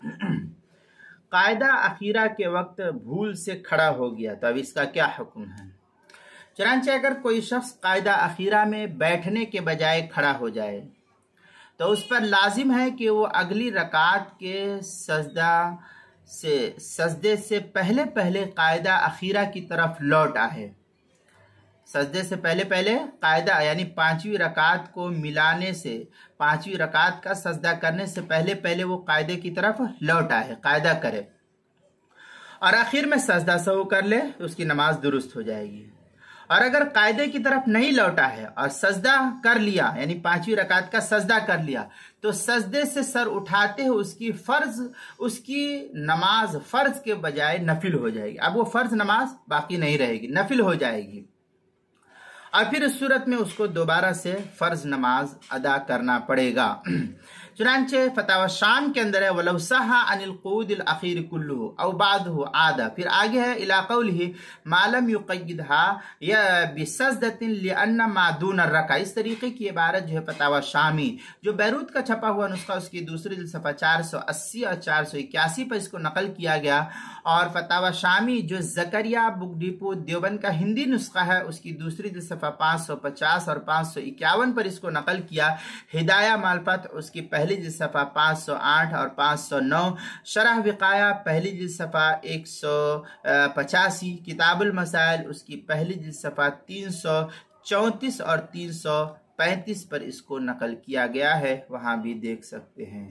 कायदा अखीरा के वक्त भूल से खड़ा हो गया तो अब इसका क्या हुक्म है। चनांचे अगर कोई शख्स कायदा अखीरा में बैठने के बजाय खड़ा हो जाए तो उस पर लाजिम है कि वो अगली रकात के सजदे से पहले पहले कायदा अखीरा की तरफ लौट आए। सजदे से पहले पहले कायदा यानी पांचवी रकात को मिलाने से, पांचवी रकात का सजदा करने से पहले पहले वो कायदे की तरफ लौट आए, कायदा करे और आखिर में सजदा सहू कर ले तो उसकी नमाज दुरुस्त हो जाएगी। और अगर कायदे की तरफ नहीं लौटा है और सजदा कर लिया यानी पांचवी रकात का सजदा कर लिया तो सजदे से सर उठाते हुए उसकी नमाज फर्ज के बजाय नफिल हो जाएगी। अब वो फर्ज नमाज बाकी नहीं रहेगी, नफिल हो जाएगी और फिर इस सूरत में उसको दोबारा से फर्ज नमाज अदा करना पड़ेगा। चुनांचे फतावा शाम के अंदर है वलौ सहा अनिल क़ूदिल अखीर कुल्लुहु औ बादहु आदा, फिर आगे है इला क़ौलिही मालम युक़य्यिदहा या बिसजदतिन लिअन्ना मा दून अर्रका। इस तरीके की इबारत जो है फतावा शामी जो बैरूत का छपा हुआ नुस्खा उसकी दूसरी जिल्द सफ़ा 480 और 481 पर इसको नकल किया गया और फतावा शामी जो ज़करिया बुक डिपो देवबंद का हिंदी नुस्खा है उसकी दूसरी जिल्द सफ़ा 550 और 551 पर इसको नकल किया। हिदाया मालफत उसकी पहली जिल्द सफ़ा 508 और 509, शरह विकाया पहली जिल्द सफ़ा 185, किताबुल मसाइल उसकी पहली जिल्द सफ़ा 334 और 335 पर इसको नकल किया गया है, वहां भी देख सकते हैं।